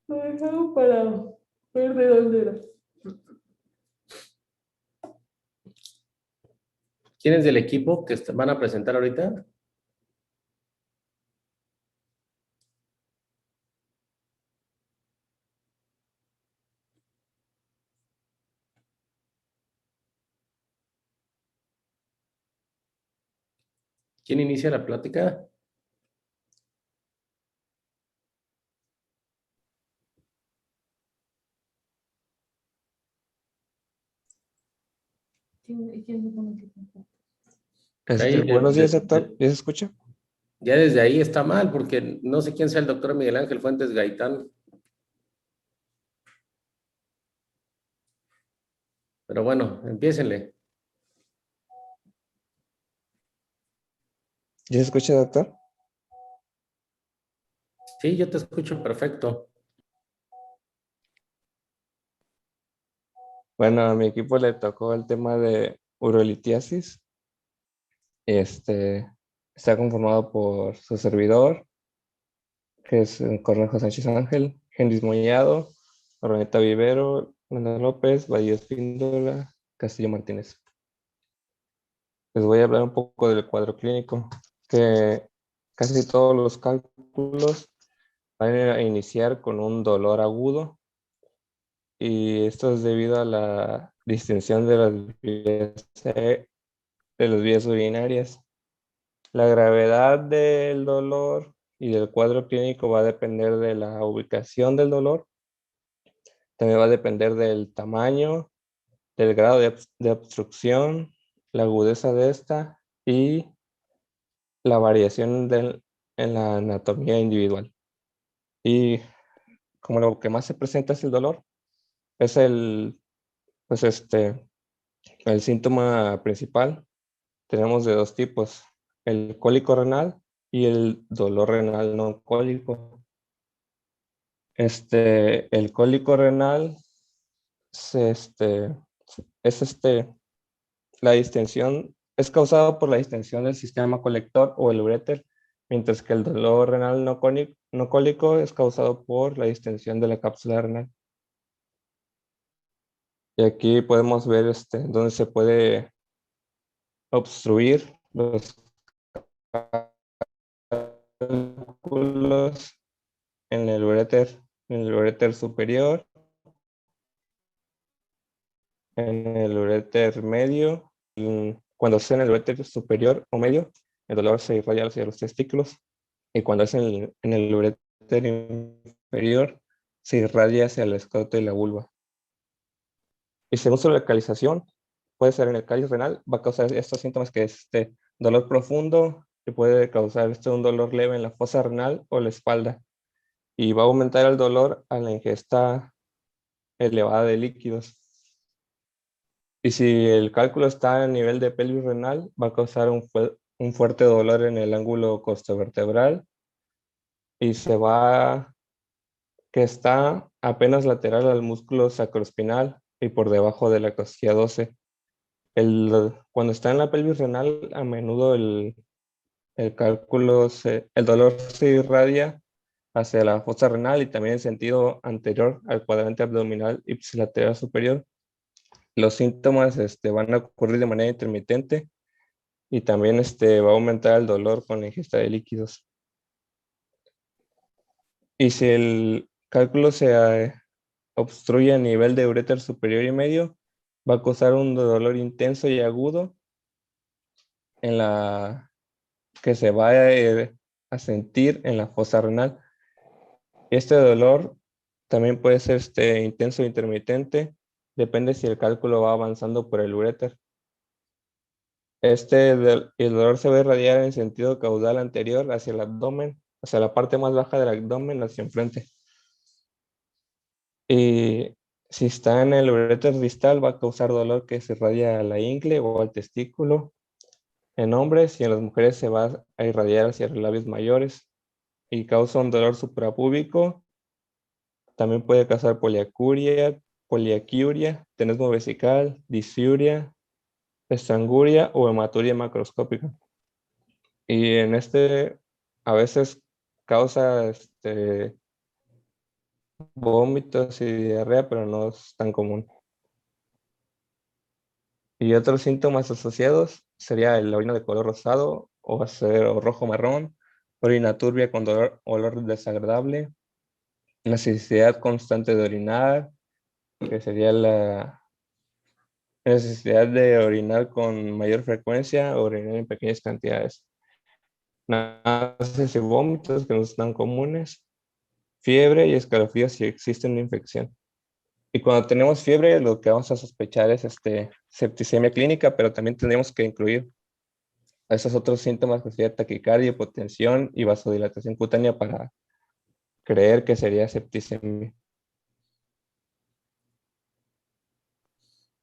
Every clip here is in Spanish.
Lo dejaron para ver de dónde era. ¿Quiénes del equipo que van a presentar ahorita? ¿Quién inicia la plática? Buenos días, doctor. ¿Ya se escucha? Ya desde ahí está mal, porque no sé quién sea el doctor Miguel Ángel Fuentes Gaitán. Pero bueno, empiécenle. ¿Ya se escucha, doctor? Sí, yo te escucho perfecto. Bueno, a mi equipo le tocó el tema de urolitiasis. Está conformado por su servidor, que es Cornejo Sánchez Ángel, Gendis Mollado, Orneta Vivero, Landa López, Bahía Espíndola, Castillo Martínez. Les voy a hablar un poco del cuadro clínico, que casi todos los cálculos van a iniciar con un dolor agudo, y esto es debido a la distensión de las vías urinarias. La gravedad del dolor y del cuadro clínico va a depender de la ubicación del dolor. También va a depender del tamaño, del grado de obstrucción, la agudeza de esta y la variación en la anatomía individual. Y como lo que más se presenta es el dolor, es pues el síntoma principal. Tenemos de dos tipos: el cólico renal y el dolor renal no cólico. El cólico renal se, es la distensión, es causado por la distensión del sistema colector o el uréter, mientras que el dolor renal no cólico es causado por la distensión de la cápsula renal. Y aquí podemos ver dónde se puede obstruir los cálculos en el uréter superior, en el uréter medio. Cuando es en el uréter superior o medio, el dolor se irradia hacia los testículos, y cuando es en el uréter inferior, se irradia hacia el escroto y la vulva. Y según su localización, puede ser en el cáliz renal, va a causar estos síntomas, que es dolor profundo, que puede causar un dolor leve en la fosa renal o la espalda, y va a aumentar el dolor a la ingesta elevada de líquidos. Y si el cálculo está a nivel de pelvis renal, va a causar un fuerte dolor en el ángulo costovertebral, y que está apenas lateral al músculo sacroespinal y por debajo de la costilla 12. Cuando está en la pelvis renal, a menudo el dolor se irradia hacia la fosa renal y también en sentido anterior al cuadrante abdominal ipsilateral superior. Los síntomas van a ocurrir de manera intermitente, y también va a aumentar el dolor con la ingesta de líquidos. Y si el cálculo se obstruye a nivel de uréter superior y medio, va a causar un dolor intenso y agudo en la que se va a sentir en la fosa renal. Este dolor también puede ser intenso o intermitente, depende si el cálculo va avanzando por el uréter. El dolor se va a irradiar en sentido caudal anterior hacia el abdomen, hacia la parte más baja del abdomen, hacia enfrente. Y si está en el uréter distal, va a causar dolor que se irradia a la ingle o al testículo. En hombres y en las mujeres se va a irradiar hacia los labios mayores y causa un dolor suprapúbico. También puede causar poliaquiuria, tenesmo vesical, disfiuria, estanguria o hematuria macroscópica. Y a veces causa vómitos y diarrea, pero no es tan común. Y otros síntomas asociados sería la orina de color rosado o rojo marrón, orina turbia con olor desagradable, necesidad constante de orinar, que sería la necesidad de orinar con mayor frecuencia o orinar en pequeñas cantidades. Náuseas y vómitos que no son comunes, fiebre y escalofríos si existe una infección. Y cuando tenemos fiebre, lo que vamos a sospechar es septicemia clínica, pero también tenemos que incluir esos otros síntomas que sería taquicardia, hipotensión y vasodilatación cutánea para creer que sería septicemia.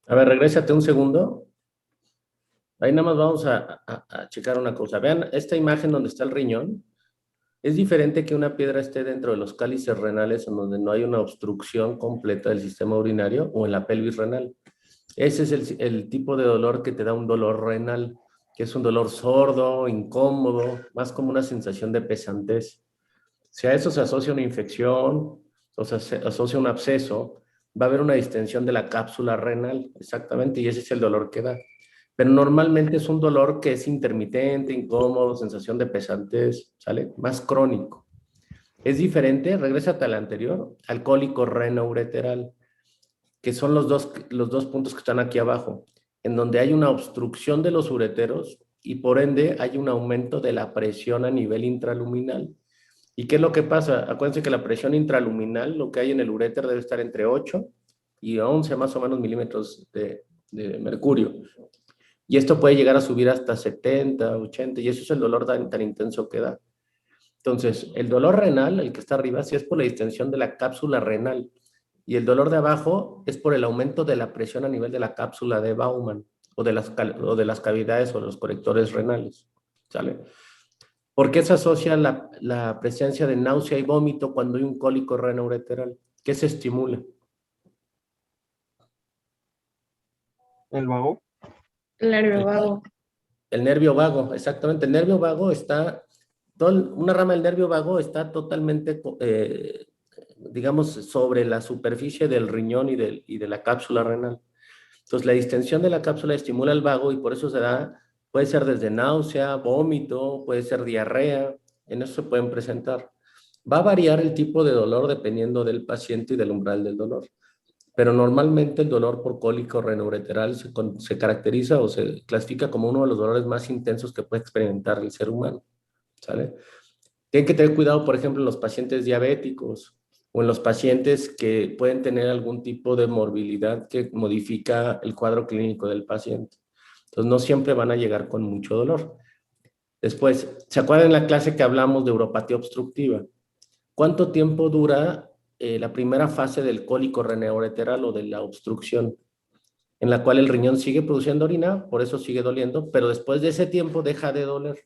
A ver, regrésate un segundo. Ahí nada más vamos a checar una cosa. Vean esta imagen donde está el riñón. Es diferente que una piedra esté dentro de los cálices renales en donde no hay una obstrucción completa del sistema urinario o en la pelvis renal. Ese es el tipo de dolor que te da un dolor renal, que es un dolor sordo, incómodo, más como una sensación de pesantez. Si a eso se asocia una infección, o sea, se asocia un absceso, va a haber una distensión de la cápsula renal, exactamente, y ese es el dolor que da. Pero normalmente es un dolor que es intermitente, incómodo, sensación de pesantez, ¿sale? Más crónico. Es diferente, regrésate al anterior, al cólico renoureteral, que son los dos puntos que están aquí abajo, en donde hay una obstrucción de los ureteros y por ende hay un aumento de la presión a nivel intraluminal. ¿Y qué es lo que pasa? Acuérdense que la presión intraluminal, lo que hay en el uréter debe estar entre 8 y 11 más o menos milímetros de mercurio. Y esto puede llegar a subir hasta 70, 80, y eso es el dolor tan intenso que da. Entonces, el dolor renal, el que está arriba, sí es por la distensión de la cápsula renal. Y el dolor de abajo es por el aumento de la presión a nivel de la cápsula de Baumann o de las cavidades o los colectores renales. ¿Sale? ¿Por qué se asocia la presencia de náusea y vómito cuando hay un cólico renoureteral? ¿Qué se estimula? ¿El vago? El nervio El, vago. el nervio vago, exactamente. El nervio vago está, una rama del nervio vago está totalmente, digamos, sobre la superficie del riñón y de la cápsula renal. Entonces, la distensión de la cápsula estimula el vago y por eso se da, puede ser desde náusea, vómito, puede ser diarrea, en eso se pueden presentar. Va a variar el tipo de dolor dependiendo del paciente y del umbral del dolor, pero normalmente el dolor por cólico renoureteral se caracteriza o se clasifica como uno de los dolores más intensos que puede experimentar el ser humano, ¿sale? Tienen que tener cuidado, por ejemplo, en los pacientes diabéticos o en los pacientes que pueden tener algún tipo de morbilidad que modifica el cuadro clínico del paciente. Entonces, no siempre van a llegar con mucho dolor. Después, ¿se acuerdan en la clase que hablamos de uropatía obstructiva? ¿Cuánto tiempo dura la primera fase del cólico renoureteral o de la obstrucción? En la cual el riñón sigue produciendo orina, por eso sigue doliendo, pero después de ese tiempo deja de doler.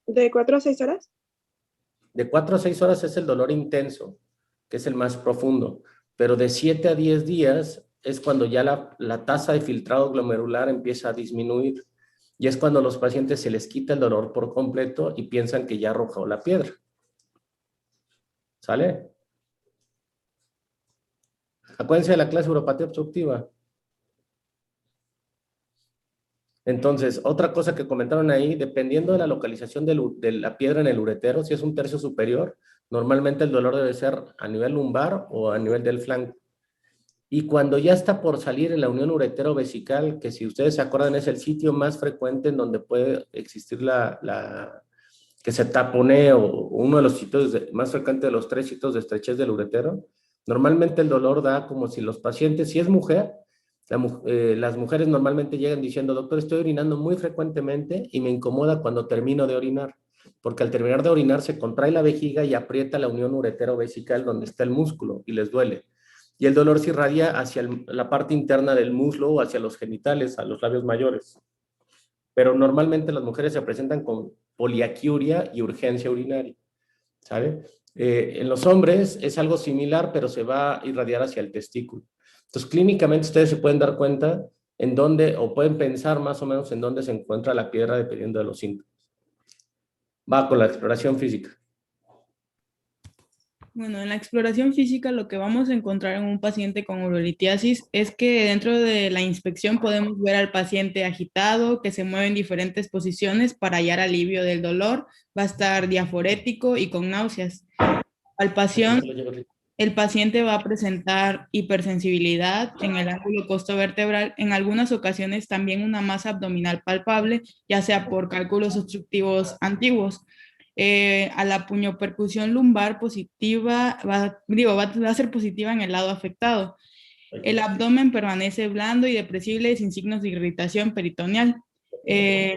¿De 4 a 6 horas? De 4 a 6 horas es el dolor intenso, que es el más profundo, pero de 7 a 10 días es cuando ya la tasa de filtrado glomerular empieza a disminuir y es cuando a los pacientes se les quita el dolor por completo y piensan que ya arrojó la piedra. ¿Sale? Acuérdense de la clase uropatía obstructiva. Entonces, otra cosa que comentaron ahí, dependiendo de la localización de la piedra en el uretero, si es un tercio superior, Normalmente el dolor debe ser a nivel lumbar o a nivel del flanco. Y cuando ya está por salir en la unión uretero-vesical, que si ustedes se acuerdan es el sitio más frecuente en donde puede existir que se taponee, o uno de los sitios más frecuentes de los 3 sitios de estrechez del uretero, normalmente el dolor da como si los pacientes, si es mujer, las mujeres normalmente llegan diciendo, doctor, estoy orinando muy frecuentemente y me incomoda cuando termino de orinar, porque al terminar de orinar se contrae la vejiga y aprieta la unión uretero-vesical donde está el músculo y les duele. Y el dolor se irradia hacia la parte interna del muslo o hacia los genitales, a los labios mayores. Pero normalmente las mujeres se presentan con poliaquiuria y urgencia urinaria, ¿sabe? En los hombres es algo similar, pero se va a irradiar hacia el testículo. Entonces, clínicamente ustedes se pueden dar cuenta en dónde, o pueden pensar más o menos en dónde se encuentra la piedra dependiendo de los síntomas. Va con la exploración física. Bueno, en la exploración física lo que vamos a encontrar en un paciente con urolitiasis es que dentro de la inspección podemos ver al paciente agitado, que se mueve en diferentes posiciones para hallar alivio del dolor, va a estar diaforético y con náuseas. El paciente va a presentar hipersensibilidad en el ángulo costovertebral, en algunas ocasiones también una masa abdominal palpable, ya sea por cálculos obstructivos antiguos. A la puñopercusión lumbar positiva, va a ser positiva en el lado afectado. El abdomen permanece blando y depresible sin signos de irritación peritoneal.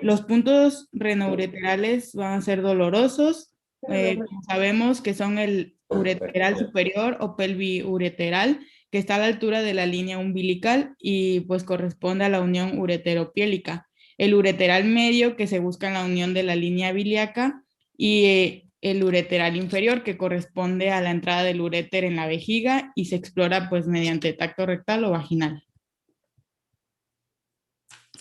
Los puntos renoureterales van a ser dolorosos. Como sabemos que son el ureteral superior o pelviureteral, que está a la altura de la línea umbilical y pues corresponde a la unión ureteropiélica. El ureteral medio, que se busca en la unión de la línea bilíaca, y el ureteral inferior, que corresponde a la entrada del uréter en la vejiga y se explora pues mediante tacto rectal o vaginal.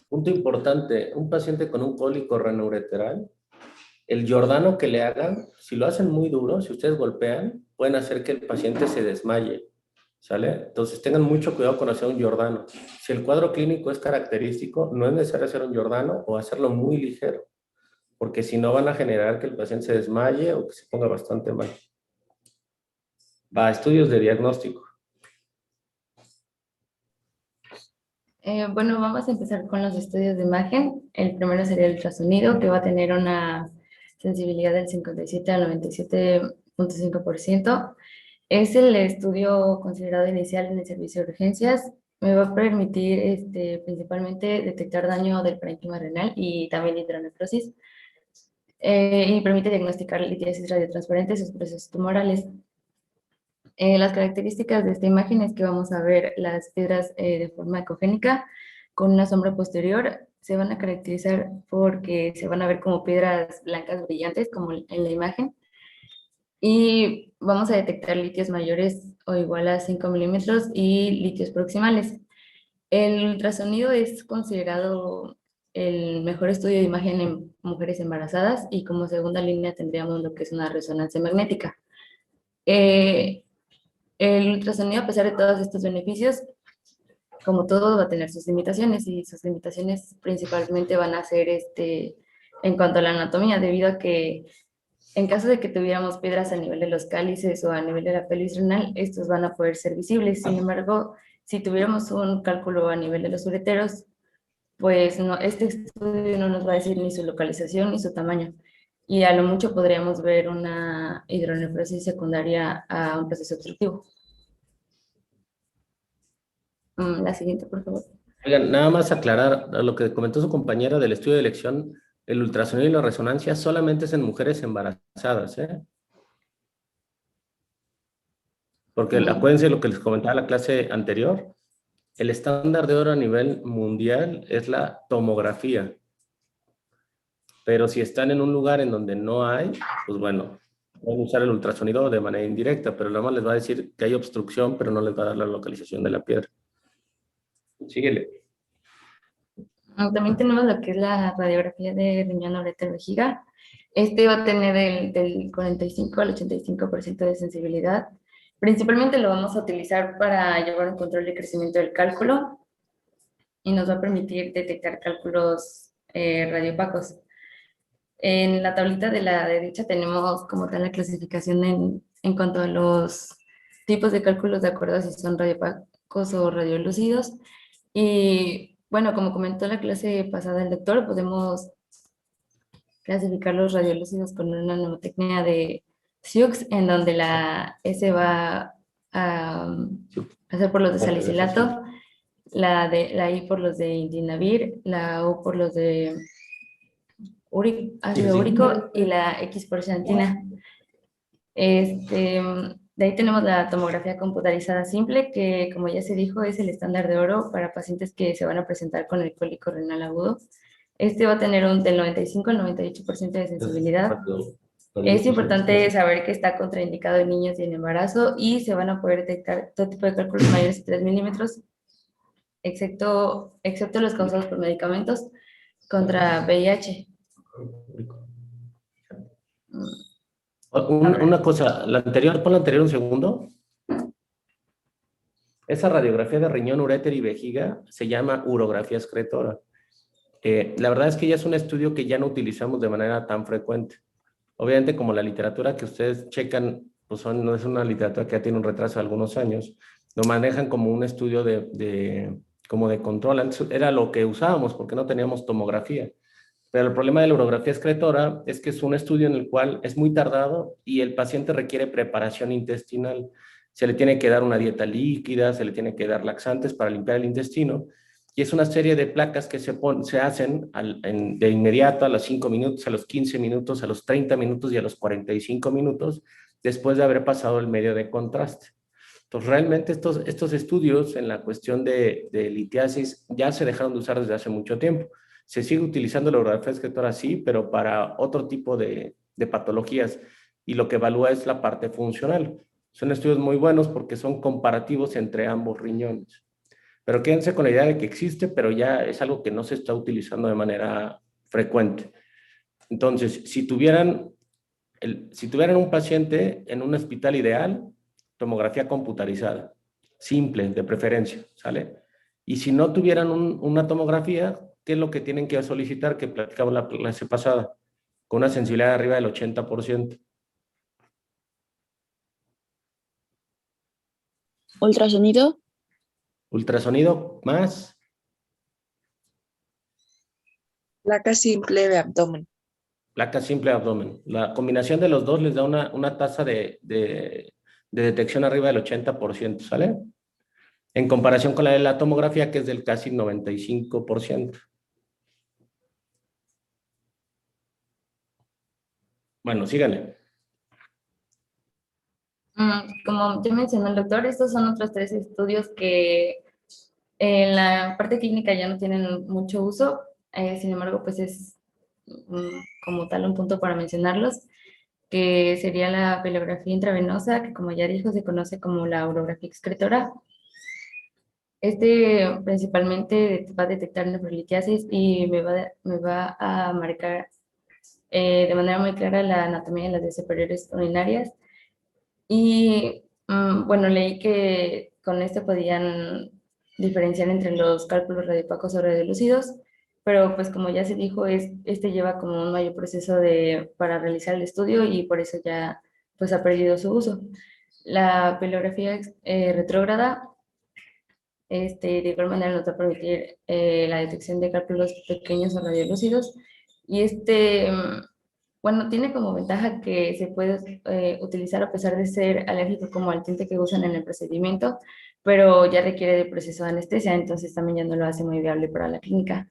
Punto importante, un paciente con un cólico renoureteral, el Giordano que le hagan, si lo hacen muy duro, si ustedes golpean, pueden hacer que el paciente se desmaye, ¿sale? Entonces tengan mucho cuidado con hacer un Giordano. Si el cuadro clínico es característico, no es necesario hacer un Giordano o hacerlo muy ligero, porque si no van a generar que el paciente se desmaye o que se ponga bastante mal. Va a estudios de diagnóstico. Bueno, vamos a empezar con los estudios de imagen. El primero sería el ultrasonido, que va a tener una sensibilidad del 57 al 97.5%. Es el estudio considerado inicial en el servicio de urgencias. Me va a permitir principalmente detectar daño del parénquima renal y también hidronefrosis. Y permite diagnosticar litiasis radiotransparente y sus procesos tumorales. Las características de esta imagen es que vamos a ver las piedras de forma ecogénica con una sombra posterior. Se van a caracterizar porque se van a ver como piedras blancas brillantes, como en la imagen. Y vamos a detectar litios mayores o igual a 5 milímetros y litios proximales. El ultrasonido es considerado el mejor estudio de imagen en mujeres embarazadas y como segunda línea tendríamos lo que es una resonancia magnética. El ultrasonido, a pesar de todos estos beneficios, como todo, va a tener sus limitaciones y sus limitaciones principalmente van a ser en cuanto a la anatomía, debido a que en caso de que tuviéramos piedras a nivel de los cálices o a nivel de la pelvis renal, estos van a poder ser visibles. Sin embargo, si tuviéramos un cálculo a nivel de los ureteros, pues no, este estudio no nos va a decir ni su localización ni su tamaño. Y a lo mucho podríamos ver una hidronefrosis secundaria a un proceso obstructivo. La siguiente, por favor. Oigan, nada más aclarar a lo que comentó su compañera del estudio de elección, el ultrasonido y la resonancia solamente es en mujeres embarazadas, ¿eh? Porque acuérdense lo que les comentaba en la clase anterior, el estándar de oro a nivel mundial es la tomografía. Pero si están en un lugar en donde no hay, pues bueno, pueden usar el ultrasonido de manera indirecta, pero nada más les va a decir que hay obstrucción, pero no les va a dar la localización de la piedra. Síguele. También tenemos lo que es la radiografía de riñón, ureter, vejiga. Este va a tener del 45 al 85% de sensibilidad. Principalmente lo vamos a utilizar para llevar un control de crecimiento del cálculo y nos va a permitir detectar cálculos radiopacos. En la tablita de la derecha tenemos como tal la clasificación en cuanto a los tipos de cálculos de acuerdo a si son radiopacos o radiolúcidos. Y bueno, como comentó en la clase pasada el doctor, podemos clasificar los radiolúcidos con una mnemotecnia de Sioux, en donde la S va a hacer por los de salicilato, la I por los de indinavir, la U por los de ácido úrico y la X por xantina. De ahí tenemos la tomografía computarizada simple, que como ya se dijo es el estándar de oro para pacientes que se van a presentar con el cólico renal agudo. Este va a tener del 95 al 98% de sensibilidad. Es importante saber que está contraindicado en niños y en embarazo y se van a poder detectar todo tipo de cálculos mayores de 3 milímetros, excepto los causados por medicamentos contra VIH. Una cosa, pon la anterior un segundo. Esa radiografía de riñón, uréter y vejiga se llama urografía excretora. La verdad es que ya es un estudio que ya no utilizamos de manera tan frecuente. Obviamente, como la literatura que ustedes checan, pues no es una literatura que ya tiene un retraso de algunos años, lo manejan como un estudio como de control. Antes era lo que usábamos porque no teníamos tomografía. Pero el problema de la urografía excretora es que es un estudio en el cual es muy tardado y el paciente requiere preparación intestinal. Se le tiene que dar una dieta líquida, se le tiene que dar laxantes para limpiar el intestino. Y es una serie de placas que se hacen de inmediato a los 5 minutos, a los 15 minutos, a los 30 minutos y a los 45 minutos, después de haber pasado el medio de contraste. Entonces, realmente estos estudios en la cuestión de litiasis ya se dejaron de usar desde hace mucho tiempo. Se sigue utilizando la urografía excretora, sí, pero para otro tipo de patologías. Y lo que evalúa es la parte funcional. Son estudios muy buenos porque son comparativos entre ambos riñones. Pero quédense con la idea de que existe, pero ya es algo que no se está utilizando de manera frecuente. Entonces, si tuvieran un paciente en un hospital ideal, tomografía computarizada, simple, de preferencia, ¿sale? Y si no tuvieran una tomografía, ¿qué es lo que tienen que solicitar? Que platicamos la clase pasada, con una sensibilidad de arriba del 80%. ¿Ultrasonido? Ultrasonido más. Placa simple de abdomen. Placa simple de abdomen. La combinación de los dos les da una tasa de detección arriba del 80%, ¿sale? En comparación con la de la tomografía, que es del casi 95%. Bueno, síganle. Como ya mencionó el doctor, estos son otros 3 estudios que en la parte clínica ya no tienen mucho uso, sin embargo, pues es como tal un punto para mencionarlos, que sería la pelografía intravenosa, que como ya dijo, se conoce como la urografía excretora. Principalmente va a detectar nefrolitiasis y me va a marcar de manera muy clara la anatomía de las vías superiores urinarias. Y bueno, leí que con esto podían diferenciar entre los cálculos radiopacos o radiolúcidos, pero pues como ya se dijo, lleva como un mayor proceso para realizar el estudio y por eso ya pues ha perdido su uso. La pelografía retrógrada de igual manera nos va a permitir la detección de cálculos pequeños o radiolúcidos y bueno, tiene como ventaja que se puede utilizar a pesar de ser alérgico como al tinte que usan en el procedimiento, pero ya requiere de proceso de anestesia, entonces también ya no lo hace muy viable para la clínica.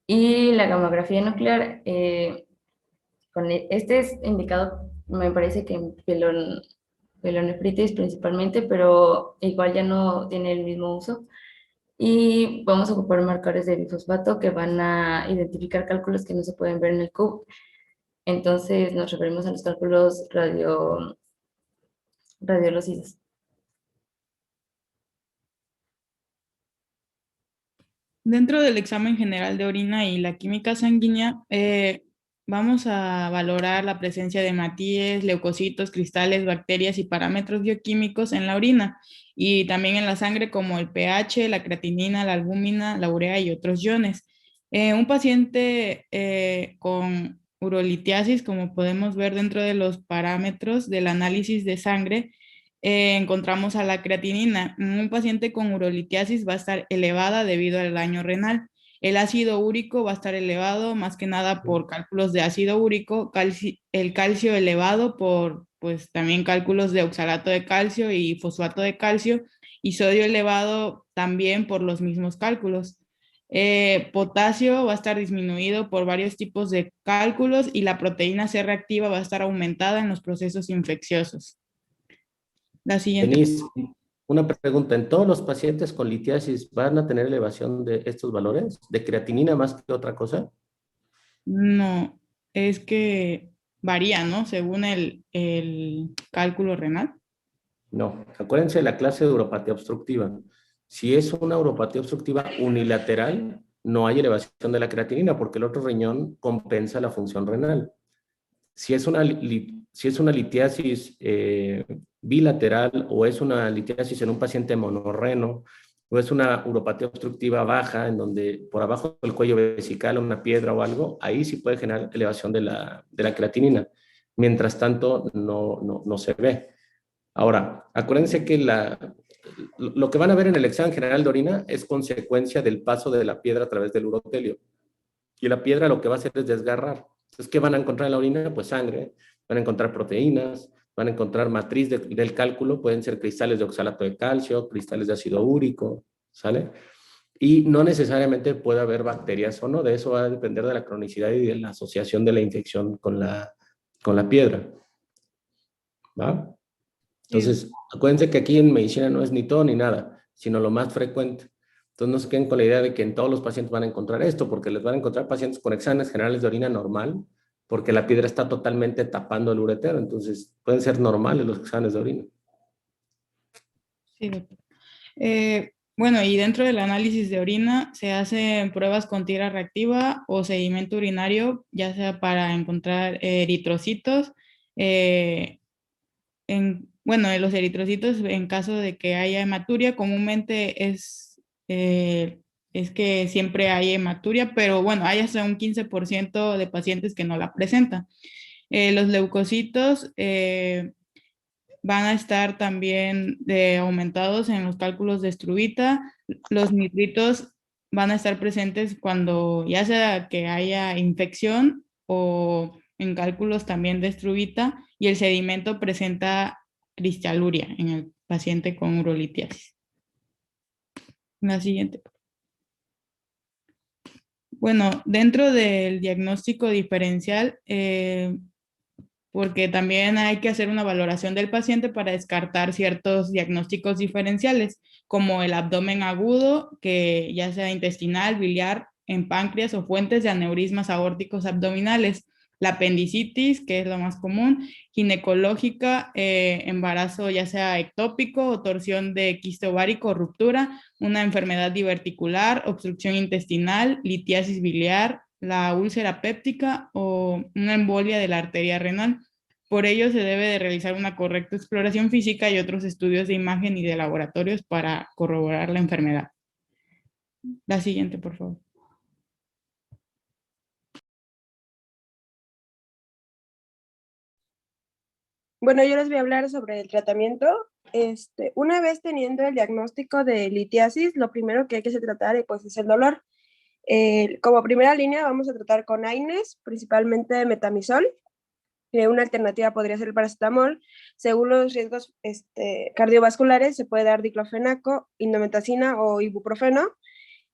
Y la gamografía nuclear, es indicado, me parece que en pielonefritis principalmente, pero igual ya no tiene el mismo uso. Y vamos a ocupar marcadores de bifosfato que van a identificar cálculos que no se pueden ver en el CUB. Entonces nos referimos a los cálculos radiolúcidos. Dentro del examen general de orina y la química sanguínea, vamos a valorar la presencia de hematíes, leucocitos, cristales, bacterias y parámetros bioquímicos en la orina y también en la sangre como el pH, la creatinina, la albúmina, la urea y otros iones. Un paciente con urolitiasis, como podemos ver dentro de los parámetros del análisis de sangre, encontramos a la creatinina. En un paciente con urolitiasis va a estar elevada debido al daño renal. El ácido úrico va a estar elevado más que nada por cálculos de ácido úrico, el calcio elevado por pues también cálculos de oxalato de calcio y fosfato de calcio, y sodio elevado también por los mismos cálculos. Potasio va a estar disminuido por varios tipos de cálculos, y la proteína C reactiva va a estar aumentada en los procesos infecciosos. La siguiente. Denise, una pregunta. ¿En todos los pacientes con litiasis van a tener elevación de estos valores? ¿De creatinina más que otra cosa? No, es que varía, ¿no? Según el cálculo renal. No. Acuérdense de la clase de uropatía obstructiva. Si es una uropatía obstructiva unilateral, no hay elevación de la creatinina porque el otro riñón compensa la función renal. Si es una litiasis bilateral, o es una litiasis en un paciente monorreno, o es una uropatía obstructiva baja, en donde por abajo del cuello vesical una piedra o algo, ahí sí puede generar elevación de la creatinina. Mientras tanto, no se ve. Ahora, acuérdense que lo que van a ver en el examen general de orina es consecuencia del paso de la piedra a través del urotelio. Y la piedra lo que va a hacer es desgarrar. Entonces, ¿qué van a encontrar en la orina? Pues sangre, van a encontrar proteínas, van a encontrar matriz del cálculo, pueden ser cristales de oxalato de calcio, cristales de ácido úrico, ¿sale? Y no necesariamente puede haber bacterias o no, de eso va a depender de la cronicidad y de la asociación de la infección con la piedra, ¿va? Entonces, acuérdense que aquí en medicina no es ni todo ni nada, sino lo más frecuente. Entonces, no se queden con la idea de que en todos los pacientes van a encontrar esto, porque les van a encontrar pacientes con exámenes generales de orina normal, porque la piedra está totalmente tapando el uretero. Entonces, pueden ser normales los exámenes de orina. Sí, doctor. Bueno, y dentro del análisis de orina se hacen pruebas con tira reactiva o sedimento urinario, ya sea para encontrar eritrocitos. Bueno, de los eritrocitos, en caso de que haya hematuria, comúnmente es que siempre hay hematuria, pero bueno, hay hasta un 15% de pacientes que no la presentan. Los leucocitos van a estar también aumentados en los cálculos de struvita. Los nitritos van a estar presentes cuando ya sea que haya infección o en cálculos también de struvita, y el sedimento presenta cristaluria en el paciente con urolitiasis. La siguiente. Bueno, dentro del diagnóstico diferencial, porque también hay que hacer una valoración del paciente para descartar ciertos diagnósticos diferenciales, como el abdomen agudo, que ya sea intestinal, biliar, en páncreas, o fuentes de aneurismas aórticos abdominales, la apendicitis, que es lo más común, ginecológica, embarazo ya sea ectópico o torsión de quiste ovárico o ruptura, una enfermedad diverticular, obstrucción intestinal, litiasis biliar, la úlcera péptica o una embolia de la arteria renal. Por ello, se debe de realizar una correcta exploración física y otros estudios de imagen y de laboratorios para corroborar la enfermedad. La siguiente, por favor. Bueno, yo les voy a hablar sobre el tratamiento. Una vez teniendo el diagnóstico de litiasis, lo primero que hay que tratar pues, es el dolor. Como primera línea vamos a tratar con AINES, principalmente metamizol. Una alternativa podría ser el paracetamol. Según los riesgos cardiovasculares, se puede dar diclofenaco, indometacina o ibuprofeno.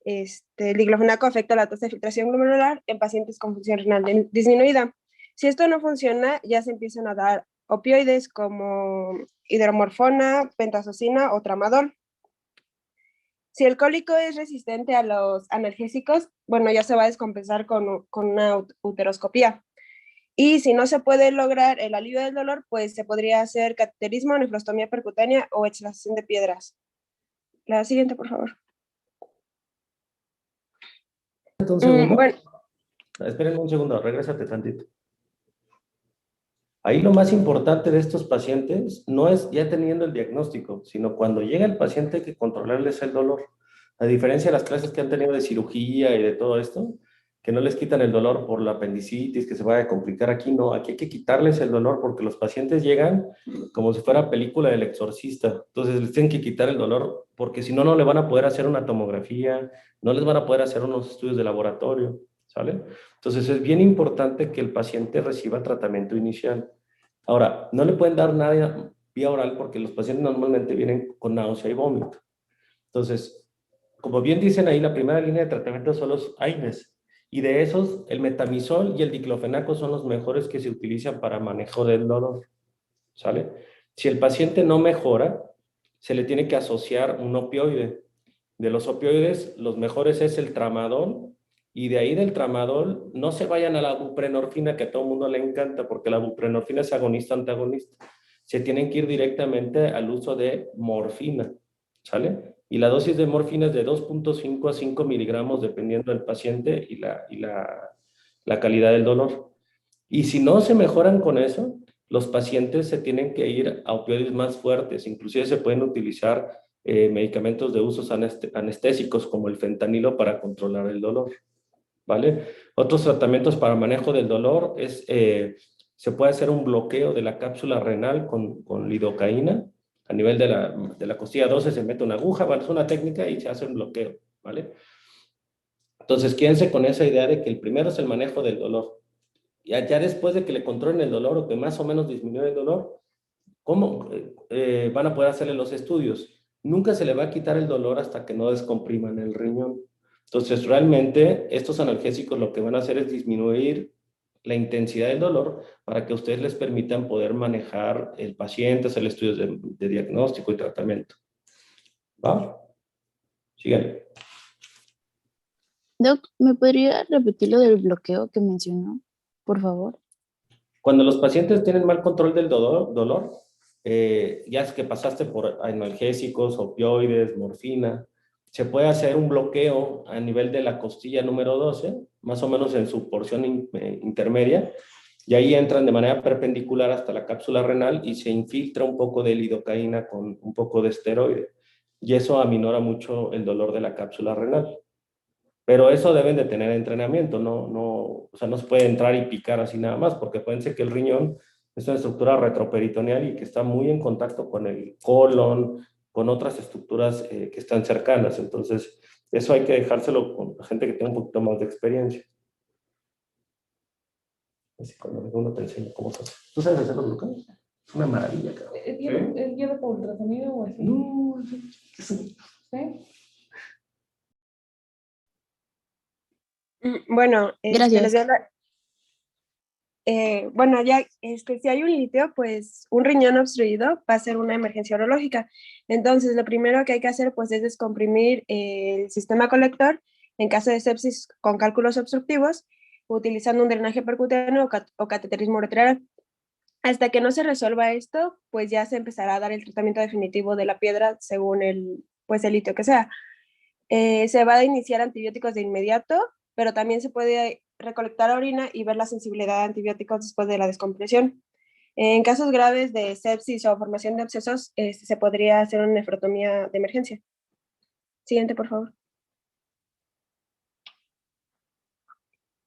El diclofenaco afecta la tasa de filtración glomerular en pacientes con función renal disminuida. Si esto no funciona, ya se empiezan a dar opioides como hidromorfona, pentazocina o tramadol. Si el cólico es resistente a los analgésicos, bueno, ya se va a descompensar con una uteroscopía. Y si no se puede lograr el alivio del dolor, pues se podría hacer cateterismo, nefrostomía percutánea o extracción de piedras. La siguiente, por favor. Un segundo. Bueno. Esperen un segundo, regrésate tantito. Ahí lo más importante de estos pacientes no es ya teniendo el diagnóstico, sino cuando llega el paciente hay que controlarles el dolor. A diferencia de las clases que han tenido de cirugía y de todo esto, que no les quitan el dolor por la apendicitis, que se vaya a complicar aquí, no, aquí hay que quitarles el dolor porque los pacientes llegan como si fuera película del exorcista, entonces les tienen que quitar el dolor porque si no, no le van a poder hacer una tomografía, no les van a poder hacer unos estudios de laboratorio, ¿sale? Entonces es bien importante que el paciente reciba tratamiento inicial. Ahora, no le pueden dar nada vía oral porque los pacientes normalmente vienen con náusea y vómito. Entonces, como bien dicen ahí, la primera línea de tratamiento son los AINES. Y de esos, el metamizol y el diclofenaco son los mejores que se utilizan para manejo del dolor, ¿sale? Si el paciente no mejora, se le tiene que asociar un opioide. De los opioides, los mejores es el tramadol, y de ahí del tramadol, no se vayan a la buprenorfina, que a todo el mundo le encanta, porque la buprenorfina es agonista-antagonista. Se tienen que ir directamente al uso de morfina, ¿sale? Y la dosis de morfina es de 2.5 a 5 miligramos dependiendo del paciente y la calidad del dolor. Y si no se mejoran con eso, los pacientes se tienen que ir a opioides más fuertes. Inclusive se pueden utilizar medicamentos de usos anestésicos como el fentanilo para controlar el dolor, ¿vale? Otros tratamientos para manejo del dolor es, se puede hacer un bloqueo de la cápsula renal con lidocaína. A nivel de la costilla 12 se mete una aguja, bueno, es una técnica y se hace un bloqueo, ¿vale? Entonces, quédense con esa idea de que el primero es el manejo del dolor. Ya después de que le controlen el dolor o que más o menos disminuye el dolor, ¿cómo van a poder hacerle los estudios? Nunca se le va a quitar el dolor hasta que no descompriman el riñón. Entonces, realmente, estos analgésicos lo que van a hacer es disminuir la intensidad del dolor para que ustedes les permitan poder manejar el paciente, hacer estudios de diagnóstico y tratamiento. ¿Va? Síganle. Doc, ¿me podría repetir lo del bloqueo que mencionó, por favor? Cuando los pacientes tienen mal control del dolor, ya es que pasaste por analgésicos, opioides, morfina, se puede hacer un bloqueo a nivel de la costilla número 12, más o menos en su porción intermedia, y ahí entran de manera perpendicular hasta la cápsula renal y se infiltra un poco de lidocaína con un poco de esteroide, y eso aminora mucho el dolor de la cápsula renal. Pero eso deben de tener entrenamiento, o sea, no se puede entrar y picar así nada más, porque acuérdense que el riñón es una estructura retroperitoneal y que está muy en contacto con el colon, con otras estructuras que están cercanas. Entonces, eso hay que dejárselo con la gente que tenga un poquito más de experiencia. Así cuando uno te enseña cómo se hace. ¿Tú sabes hacer los bloqueos? Es una maravilla, cabrón. ¿Es guiado por ultrasonido o así? No, ¿Sí? Bueno, Gracias. les voy a hablar. Bueno, ya si hay un litio, pues un riñón obstruido va a ser una emergencia urológica. Entonces, lo primero que hay que hacer pues es descomprimir el sistema colector en caso de sepsis con cálculos obstructivos, utilizando un drenaje percutáneo o cateterismo uretral. Hasta que no se resuelva esto, pues ya se empezará a dar el tratamiento definitivo de la piedra según el litio que sea. Se va a iniciar antibióticos de inmediato, pero también se puede recolectar orina y ver la sensibilidad a antibióticos después de la descompresión. En casos graves de sepsis o formación de abscesos, se podría hacer una nefrotomía de emergencia. Siguiente, por favor.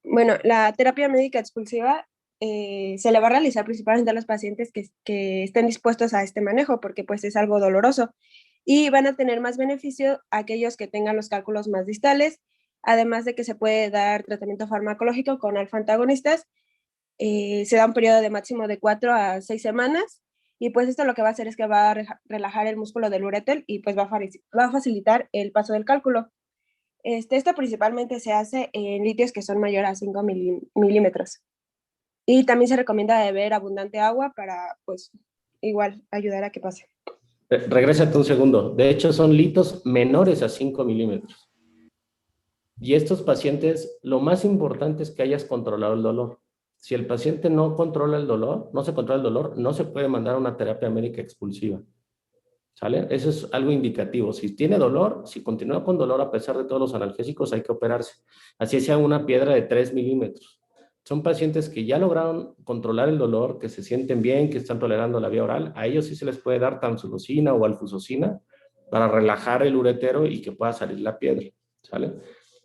Bueno, la terapia médica expulsiva se le va a realizar principalmente a los pacientes que estén dispuestos a este manejo, porque pues es algo doloroso. Y van a tener más beneficio aquellos que tengan los cálculos más distales, además de que se puede dar tratamiento farmacológico con alfa-antagonistas. Se da un periodo de máximo de 4 a 6 semanas, y pues esto lo que va a hacer es que va a relajar el músculo del uréter y pues va a facilitar el paso del cálculo. Esto principalmente se hace en litios que son mayores a 5 milímetros. Y también se recomienda beber abundante agua para, pues, igual ayudar a que pase. Regrésate un segundo. De hecho, son litos menores a 5 milímetros. Y estos pacientes, lo más importante es que hayas controlado el dolor. Si el paciente no controla el dolor, no se controla el dolor, no se puede mandar a una terapia médica expulsiva. ¿Sale? Eso es algo indicativo. Si tiene dolor, si continúa con dolor a pesar de todos los analgésicos, hay que operarse. Así sea una piedra de 3 milímetros. Son pacientes que ya lograron controlar el dolor, que se sienten bien, que están tolerando la vía oral. A ellos sí se les puede dar tamsulosina o alfusosina para relajar el uretero y que pueda salir la piedra, ¿sale?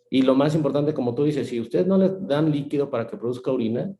Y lo más importante, como tú dices, si ustedes no le dan líquido para que produzca orina,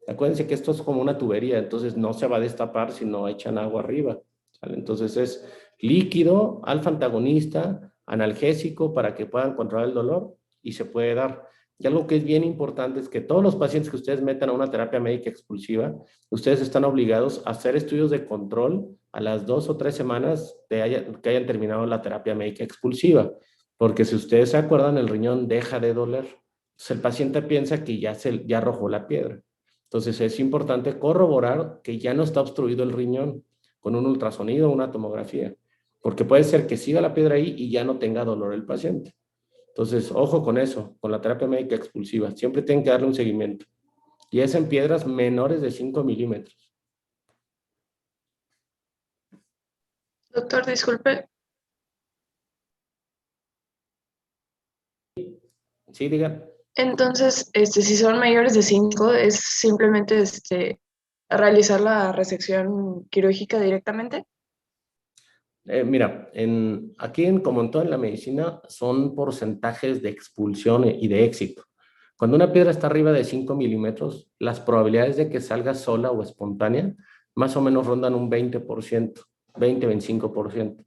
acuérdense que esto es como una tubería, entonces no se va a destapar si no echan agua arriba, ¿sale? Entonces es líquido, alfa antagonista, analgésico para que puedan controlar el dolor y se puede dar. Y algo que es bien importante es que todos los pacientes que ustedes metan a una terapia médica expulsiva, ustedes están obligados a hacer estudios de control a las 2 o 3 semanas que hayan terminado la terapia médica expulsiva. Porque si ustedes se acuerdan, el riñón deja de doler. Entonces el paciente piensa que ya arrojó la piedra. Entonces es importante corroborar que ya no está obstruido el riñón con un ultrasonido o una tomografía. Porque puede ser que siga la piedra ahí y ya no tenga dolor el paciente. Entonces, ojo con eso, con la terapia médica expulsiva. Siempre tienen que darle un seguimiento. Y es en piedras menores de 5 milímetros. Doctor, disculpe. Sí, diga. Entonces, si son mayores de 5, es simplemente realizar la resección quirúrgica directamente. Mira, como en toda la medicina, son porcentajes de expulsión y de éxito. Cuando una piedra está arriba de 5 milímetros, las probabilidades de que salga sola o espontánea más o menos rondan un 20%, 20-25%.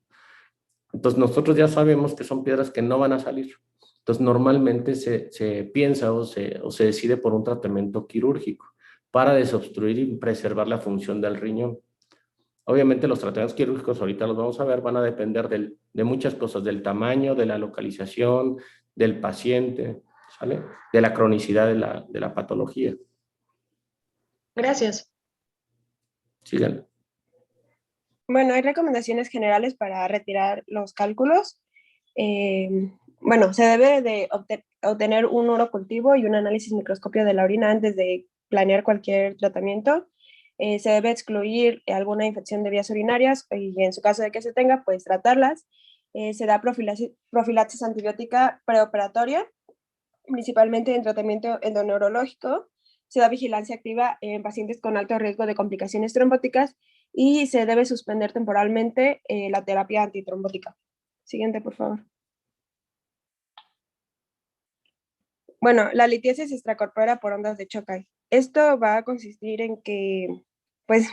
Entonces nosotros ya sabemos que son piedras que no van a salir. Entonces normalmente se piensa o se decide por un tratamiento quirúrgico para desobstruir y preservar la función del riñón. Obviamente los tratamientos quirúrgicos, ahorita los vamos a ver, van a depender de muchas cosas, del tamaño, de la localización, del paciente, ¿sale? De la cronicidad de la patología. Gracias. Síganle. Bueno, hay recomendaciones generales para retirar los cálculos. Bueno, se debe de obtener un urocultivo y un análisis microscopio de la orina antes de planear cualquier tratamiento. Se debe excluir alguna infección de vías urinarias y en su caso de que se tenga, pues tratarlas. Se da profilaxis antibiótica preoperatoria, principalmente en tratamiento endoneurológico. Se da vigilancia activa en pacientes con alto riesgo de complicaciones trombóticas y se debe suspender temporalmente la terapia antitrombótica. Siguiente, por favor. Bueno, la litiasis se extracorpora por ondas de choque. Esto va a consistir en que pues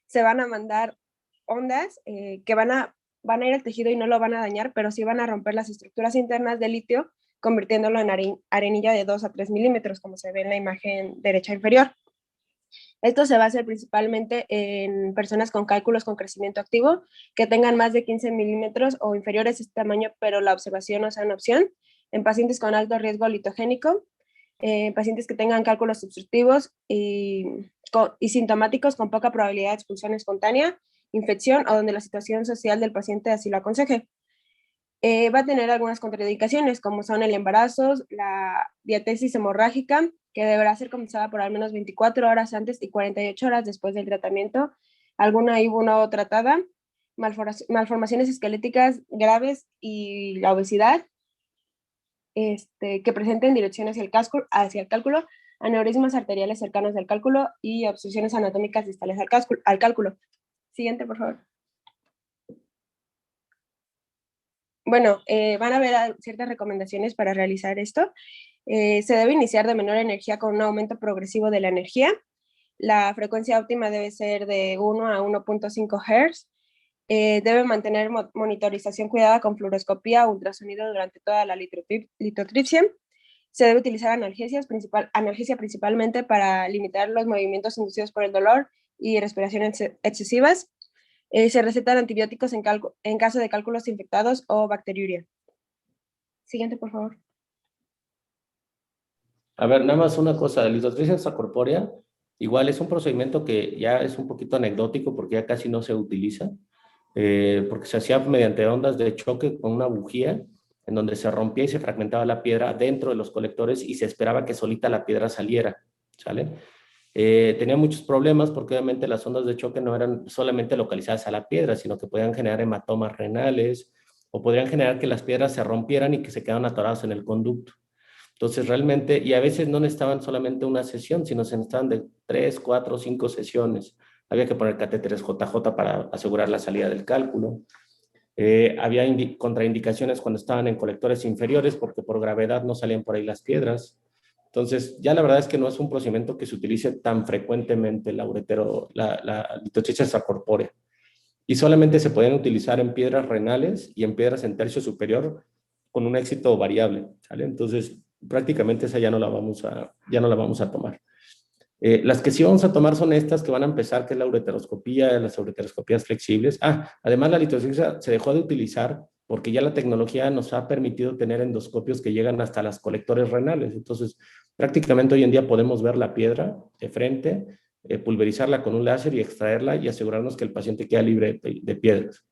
se van a mandar ondas que van a ir al tejido y no lo van a dañar, pero sí van a romper las estructuras internas del litio, convirtiéndolo en arenilla de 2 a 3 milímetros, como se ve en la imagen derecha inferior. Esto se va a hacer principalmente en personas con cálculos con crecimiento activo, que tengan más de 15 milímetros o inferiores a este tamaño, pero la observación no sea una opción, en pacientes con alto riesgo litogénico, pacientes que tengan cálculos obstructivos y sintomáticos con poca probabilidad de expulsión espontánea, infección o donde la situación social del paciente así lo aconseje. Va a tener algunas contraindicaciones, como son el embarazo, la diatesis hemorrágica, que deberá ser comenzada por al menos 24 horas antes y 48 horas después del tratamiento, alguna IVU no tratada, malformaciones esqueléticas graves y la obesidad, que presenten dirección hacia el cálculo, aneurismas arteriales cercanos al cálculo y obstrucciones anatómicas distales al cálculo. Siguiente, por favor. Bueno, van a haber ciertas recomendaciones para realizar esto. Se debe iniciar de menor energía con un aumento progresivo de la energía. La frecuencia óptima debe ser de 1 a 1.5 Hz. Debe mantener monitorización cuidada con fluoroscopía o ultrasonido durante toda la litotripsia. Se debe utilizar analgesia principalmente para limitar los movimientos inducidos por el dolor y respiraciones excesivas. Se recetan antibióticos en caso de cálculos infectados o bacteriuria. Siguiente, por favor. A ver, nada más una cosa, la litotripsia extracorpórea, igual es un procedimiento que ya es un poquito anecdótico porque ya casi no se utiliza, porque se hacía mediante ondas de choque con una bujía, en donde se rompía y se fragmentaba la piedra dentro de los colectores y se esperaba que solita la piedra saliera, ¿sale? Tenía muchos problemas porque obviamente las ondas de choque no eran solamente localizadas a la piedra, sino que podían generar hematomas renales o podrían generar que las piedras se rompieran y que se quedaran atoradas en el conducto. Entonces realmente, y a veces no necesitaban solamente una sesión, sino se necesitaban de 3, 4, 5 sesiones. Había que poner catéteres JJ para asegurar la salida del cálculo. Había contraindicaciones cuando estaban en colectores inferiores porque por gravedad no salían por ahí las piedras. Entonces, ya la verdad es que no es un procedimiento que se utilice tan frecuentemente la litotripsia extracorpórea. Y solamente se pueden utilizar en piedras renales y en piedras en tercio superior con un éxito variable, ¿sale? Entonces, prácticamente esa ya no la vamos a tomar. Las que sí vamos a tomar son estas que van a empezar, que es la ureteroscopía, las ureteroscopías flexibles. Además la litotripsia se dejó de utilizar porque ya la tecnología nos ha permitido tener endoscopios que llegan hasta las colectores renales. Entonces, prácticamente hoy en día podemos ver la piedra de frente, pulverizarla con un láser y extraerla y asegurarnos que el paciente queda libre de piedras.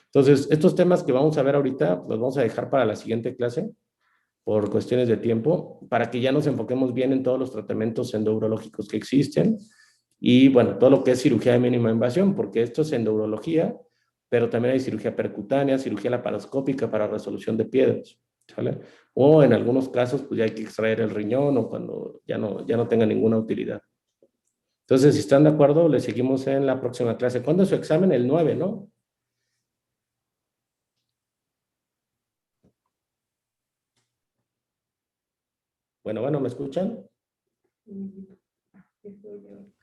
Entonces, estos temas que vamos a ver ahorita los vamos a dejar para la siguiente clase por cuestiones de tiempo, para que ya nos enfoquemos bien en todos los tratamientos endourológicos que existen y, bueno, todo lo que es cirugía de mínima invasión, porque esto es endourología, pero también hay cirugía percutánea, cirugía laparoscópica para resolución de piedras, ¿sale? O en algunos casos, pues ya hay que extraer el riñón o cuando ya no tenga ninguna utilidad. Entonces, si están de acuerdo, le seguimos en la próxima clase. ¿Cuándo es su examen? El 9, ¿no? Bueno, ¿me escuchan?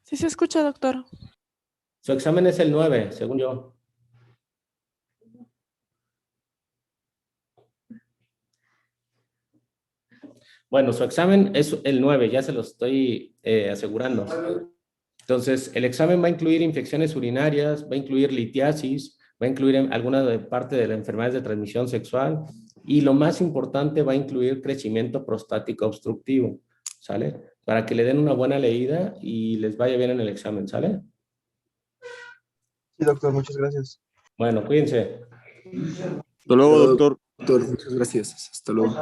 Sí se escucha, doctor. Su examen es el 9, según yo. Bueno, su examen es el 9, ya se lo estoy asegurando. Entonces, el examen va a incluir infecciones urinarias, va a incluir litiasis, va a incluir alguna parte de las enfermedades de transmisión sexual y lo más importante va a incluir crecimiento prostático obstructivo, ¿sale? Para que le den una buena leída y les vaya bien en el examen, ¿sale? Sí, doctor, muchas gracias. Bueno, cuídense. Hasta luego, doctor. Doctor, muchas gracias. Hasta luego.